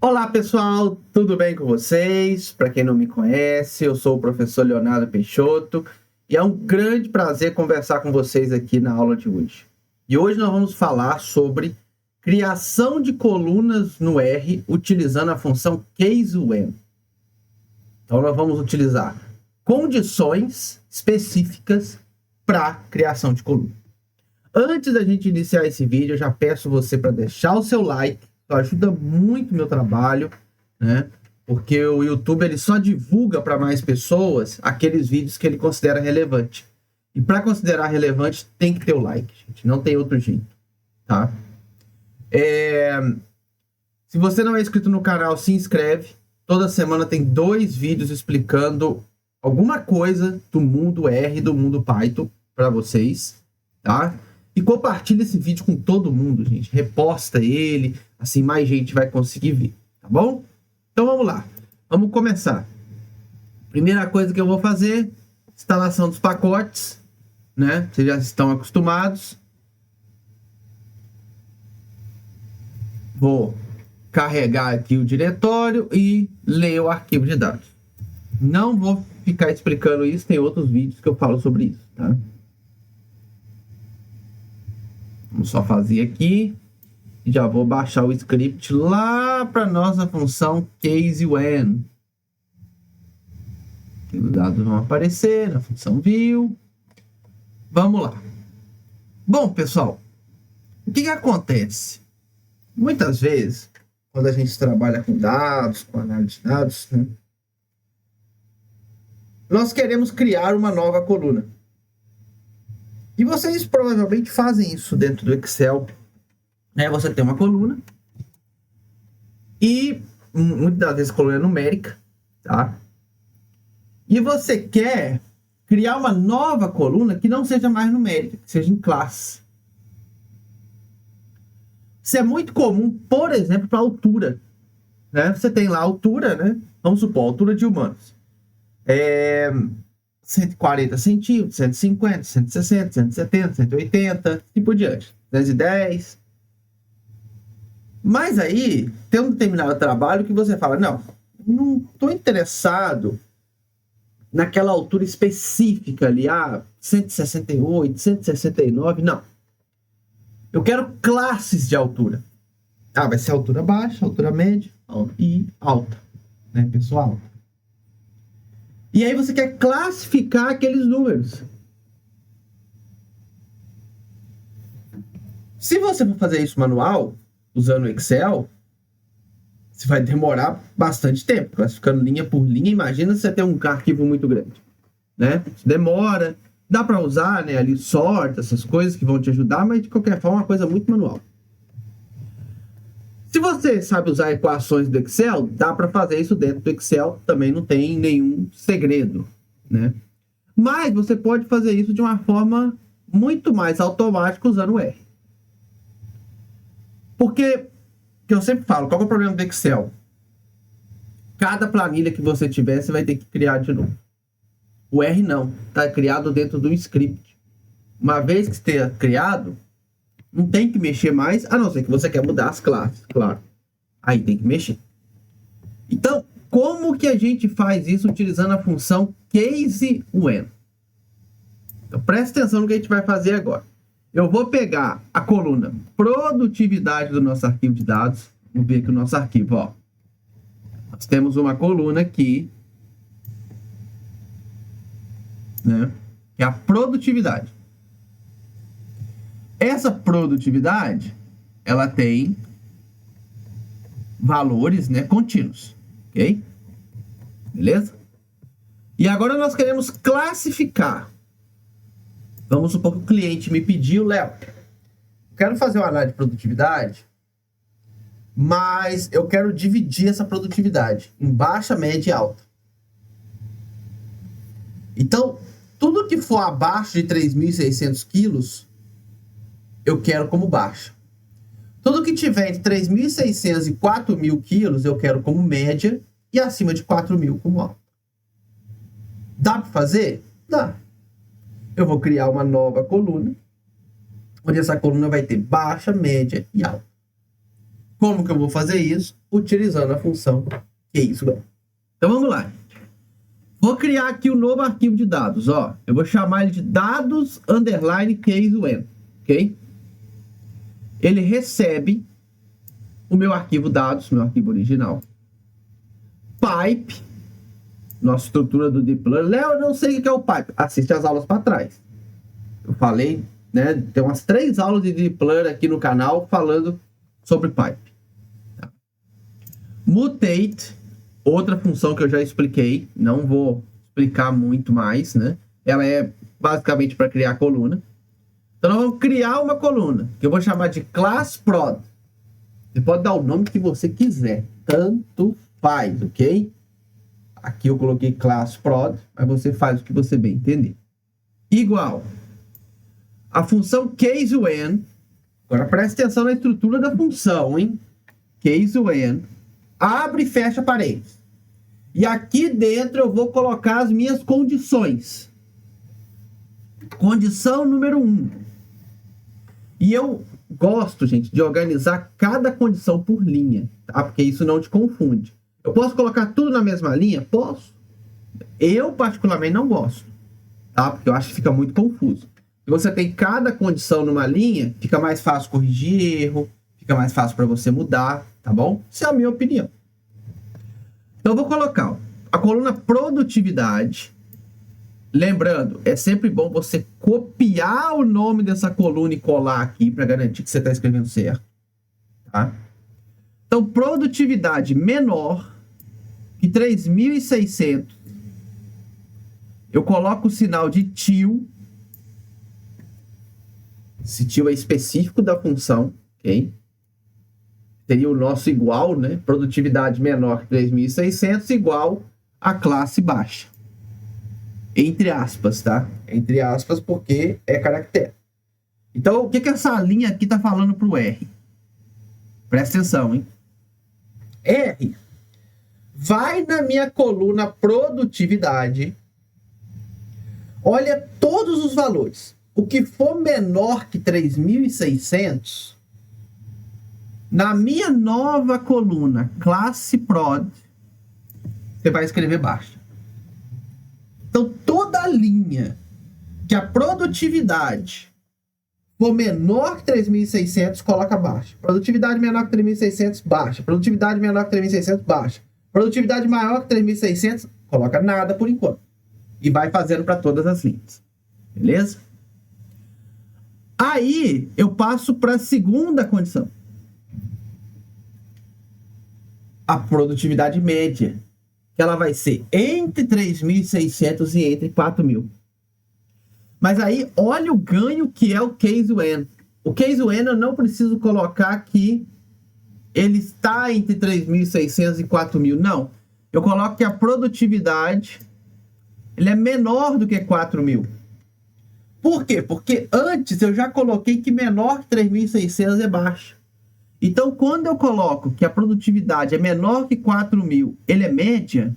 Olá pessoal, tudo bem com vocês? Para quem não me conhece, eu sou o professor Leonardo Peixoto e é um grande prazer conversar com vocês aqui na aula de hoje. E hoje nós vamos falar sobre criação de colunas no R utilizando a função case-when. Então nós vamos utilizar condições específicas para criação de coluna. Antes da gente iniciar esse vídeo, eu já peço você para deixar o seu like. Ajuda muito o meu trabalho, né? Porque o YouTube ele só divulga para mais pessoas aqueles vídeos que ele considera relevante. E para considerar relevante tem que ter o like, gente. Não tem outro jeito, tá? Se você não é inscrito no canal, se inscreve. Toda semana tem 2 vídeos explicando alguma coisa do mundo R, do mundo Python para vocês, tá? E compartilha esse vídeo com todo mundo, gente. Reposta ele, assim mais gente vai conseguir ver, tá bom? Então vamos lá, vamos começar. Primeira coisa que eu vou fazer, instalação dos pacotes, né? Vocês já estão acostumados. Vou carregar aqui o diretório e ler o arquivo de dados. Não vou ficar explicando isso, tem outros vídeos que eu falo sobre isso, tá? Vamos só fazer aqui. Já vou baixar o script lá para nossa função case-when. Os dados vão aparecer na função view. Vamos lá. Bom, pessoal, o que acontece? Muitas vezes, quando a gente trabalha com dados, com análise de dados, né, nós queremos criar uma nova coluna. E vocês provavelmente fazem isso dentro do Excel. Você tem uma coluna e muitas das vezes coluna é numérica, tá? E você quer criar uma nova coluna que não seja mais numérica, que seja em classe. Isso é muito comum, por exemplo, para altura, né? Você tem lá a altura, né? Vamos supor, a altura de humanos. 140 centímetros, 150, 160, 170, 180, e por diante. 210. Mas aí, tem um determinado trabalho que você fala, não estou interessado naquela altura específica ali, 168, 169, não. Eu quero classes de altura. Vai ser altura baixa, altura média e alta, né, pessoal? E aí você quer classificar aqueles números. Se você for fazer isso manual, usando o Excel, você vai demorar bastante tempo, classificando linha por linha. Imagina se você tem um arquivo muito grande, né? Demora, dá para usar, né, ali sort, essas coisas que vão te ajudar, mas de qualquer forma é uma coisa muito manual. Se você sabe usar equações do Excel, dá para fazer isso dentro do Excel, também não tem nenhum segredo, né? Mas você pode fazer isso de uma forma muito mais automática usando o R. Porque, que eu sempre falo, qual é o problema do Excel? Cada planilha que você tiver, você vai ter que criar de novo. O R não, está criado dentro do script. Uma vez que esteja criado, não tem que mexer mais, a não ser que você quer mudar as classes, claro. Aí tem que mexer. Então, como que a gente faz isso utilizando a função case-when? Então, presta atenção no que a gente vai fazer agora. Eu vou pegar a coluna produtividade do nosso arquivo de dados. Vamos ver aqui o nosso arquivo, ó. Nós temos uma coluna aqui, né, que é a produtividade. Essa produtividade, ela tem valores, né, contínuos, ok? Beleza? E agora nós queremos classificar. Vamos supor que o cliente me pediu, Léo, quero fazer uma análise de produtividade, mas eu quero dividir essa produtividade em baixa, média e alta. Então, tudo que for abaixo de 3.600 quilos, eu quero como baixa. Tudo que tiver entre 3.600 e 4.000 quilos, eu quero como média, e acima de 4.000 como alta. Dá para fazer? Dá. Eu vou criar uma nova coluna, onde essa coluna vai ter baixa, média e alta. Como que eu vou fazer isso? Utilizando a função case_when. Então vamos lá. Vou criar aqui um novo arquivo de dados. Ó, eu vou chamar ele de dados underline case_when, ok? Ele recebe o meu arquivo dados, meu arquivo original. Pipe, nossa estrutura do Deep Learning. Léo, eu não sei o que é o pipe. Assiste as aulas para trás. Eu falei, né? Tem umas 3 aulas de Deep Learning aqui no canal falando sobre pipe. Tá. Mutate, outra função que eu já expliquei, não vou explicar muito mais, né? Ela é basicamente para criar coluna. Então nós vamos criar uma coluna, que eu vou chamar de class prod. Você pode dar o nome que você quiser, tanto faz, ok? Aqui eu coloquei class prod, mas você faz o que você bem entender. Igual a função case_when. Agora preste atenção na estrutura da função, hein? Case_when abre e fecha parênteses. E aqui dentro eu vou colocar as minhas condições. Condição número 1. E eu gosto, gente, de organizar cada condição por linha, tá? Porque isso não te confunde. Eu posso colocar tudo na mesma linha? Posso. Eu, particularmente, não gosto, tá? Porque eu acho que fica muito confuso. Se você tem cada condição numa linha, fica mais fácil corrigir erro, fica mais fácil para você mudar, tá bom? Essa é a minha opinião. Então, eu vou colocar a coluna produtividade. Lembrando, é sempre bom você copiar o nome dessa coluna e colar aqui para garantir que você está escrevendo certo, tá? Então, produtividade menor que 3.600. Eu coloco o sinal de til. Esse til é específico da função, ok? Seria o nosso igual, né? Produtividade menor que 3.600 igual a classe baixa. Entre aspas, tá? Entre aspas, porque é caractere. Então, o que que essa linha aqui tá falando pro R? Presta atenção, hein? R vai na minha coluna produtividade, olha todos os valores. O que for menor que 3.600, na minha nova coluna classe prod, você vai escrever baixa. Então, toda linha que a produtividade for menor que 3.600, coloca baixa. Produtividade menor que 3.600, baixa. Produtividade menor que 3.600, baixa. Produtividade maior que 3.600, coloca nada por enquanto. E vai fazendo para todas as linhas. Beleza? Aí, eu passo para a segunda condição. A produtividade média. Que ela vai ser entre 3.600 e entre 4.000. Mas aí, olha o ganho que é o case_when. O case_when eu não preciso colocar que ele está entre 3.600 e 4.000. Não. Eu coloco que a produtividade ele é menor do que 4.000. Por quê? Porque antes eu já coloquei que menor que 3.600 é baixa. Então, quando eu coloco que a produtividade é menor que 4.000, ele é média,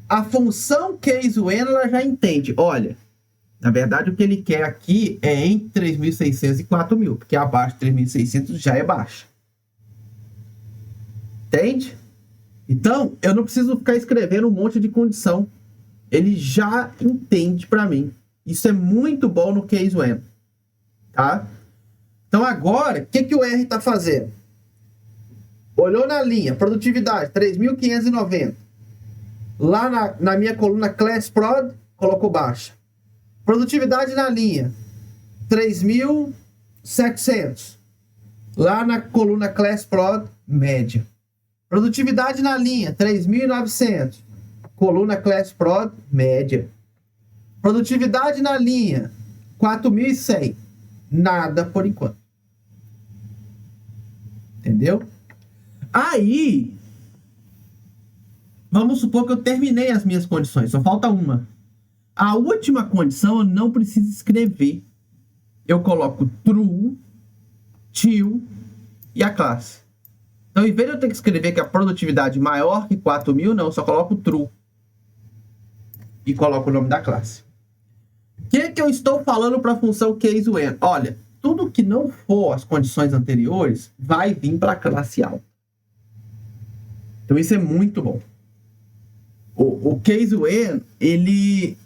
a função case_when ela já entende. Olha, na verdade, o que ele quer aqui é entre 3.600 e 4.000, porque abaixo de 3.600 já é baixa. Entende? Então, eu não preciso ficar escrevendo um monte de condição. Ele já entende para mim. Isso é muito bom no case_when. Tá? Então, agora, o que o R está fazendo? Olhou na linha, produtividade, 3.590. Lá na minha coluna class prod, colocou baixa. Produtividade na linha, 3.700. Lá na coluna class prod, média. Produtividade na linha, 3.900. Coluna class prod, média. Produtividade na linha, 4.100. Nada por enquanto. Entendeu? Aí, vamos supor que eu terminei as minhas condições. Só falta uma. A última condição eu não preciso escrever. Eu coloco true, til e a classe. Então, em vez de eu ter que escrever que a produtividade é maior que 4.000, não, eu só coloco true. E coloco o nome da classe. O que eu estou falando para a função case_when? Olha, tudo que não for as condições anteriores vai vir para a classe alta. Então isso é muito bom. O case when, ele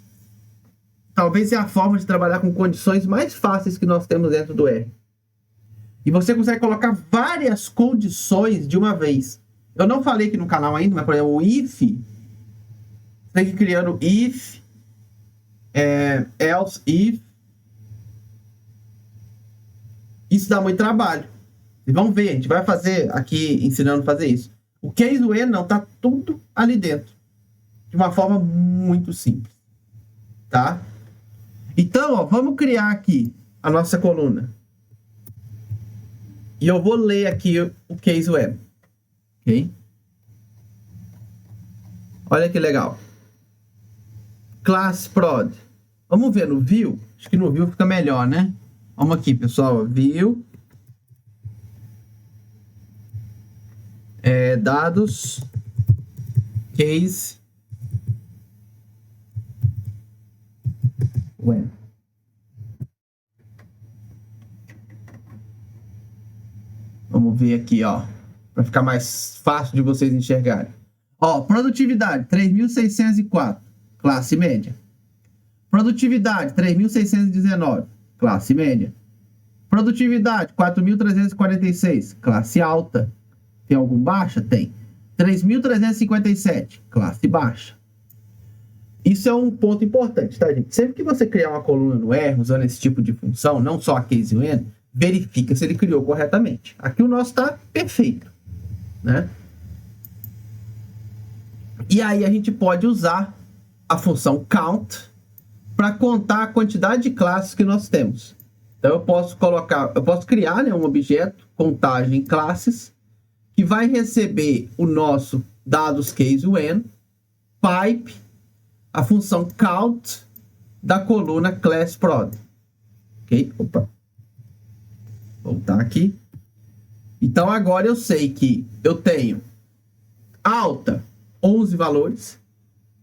talvez é a forma de trabalhar com condições mais fáceis que nós temos dentro do R. E você consegue colocar várias condições de uma vez. Eu não falei aqui no canal ainda, mas por exemplo, o if, você tem que ir criando if, else if. Isso dá muito trabalho. E vamos ver, a gente vai fazer aqui, ensinando a fazer isso. O case when não, tá tudo ali dentro. De uma forma muito simples. Tá? Então, ó, vamos criar aqui a nossa coluna. E eu vou ler aqui o case when. Ok? Olha que legal. Class prod. Vamos ver no view? Acho que no view fica melhor, né? Vamos aqui, pessoal. View. Dados. Case. When. Vamos ver aqui, ó. Para ficar mais fácil de vocês enxergarem. Ó, produtividade, 3.604. Classe média. Produtividade, 3.619. Classe média. Produtividade, 4.346. Classe alta. Tem algum baixa? Tem. 3.357. Classe baixa. Isso é um ponto importante, tá, gente? Sempre que você criar uma coluna no R usando esse tipo de função, não só a case when, verifica se ele criou corretamente. Aqui o nosso está perfeito, né? E aí a gente pode usar a função count para contar a quantidade de classes que nós temos. Então eu posso criar, né, um objeto contagem classes que vai receber o nosso dados case when pipe a função count da coluna class prod. Ok? Opa. Voltar aqui. Então agora eu sei que eu tenho alta 11 valores,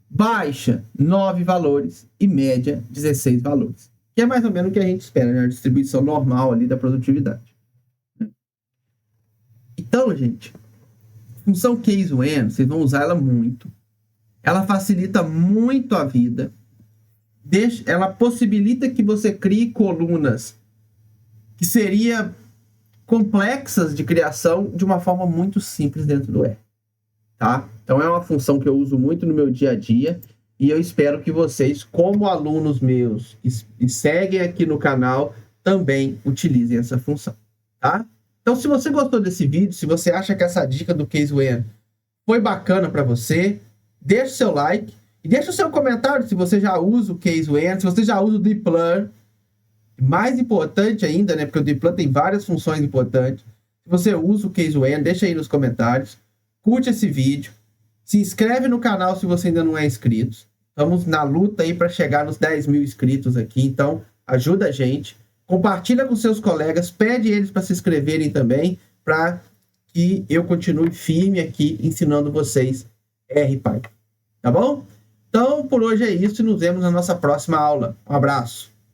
baixa 9 valores e média 16 valores. Que é mais ou menos o que a gente espera, né? A distribuição normal ali da produtividade. Então, gente, função case when, vocês vão usar ela muito. Ela facilita muito a vida. Ela possibilita que você crie colunas que seriam complexas de criação de uma forma muito simples dentro do R. Tá? Então é uma função que eu uso muito no meu dia a dia e eu espero que vocês, como alunos meus que seguem aqui no canal, também utilizem essa função. Tá? Então, se você gostou desse vídeo, se você acha que essa dica do case when foi bacana para você, deixa o seu like e deixa o seu comentário se você já usa o case when, se você já usa o dplan. Mais importante ainda, né, porque o dplan tem várias funções importantes. Se você usa o case when, deixa aí nos comentários. Curte esse vídeo. Se inscreve no canal se você ainda não é inscrito. Estamos na luta aí para chegar nos 10 mil inscritos aqui, então ajuda a gente. Compartilha com seus colegas, pede eles para se inscreverem também, para que eu continue firme aqui ensinando vocês RPython. Tá bom? Então, por hoje é isso e nos vemos na nossa próxima aula. Um abraço.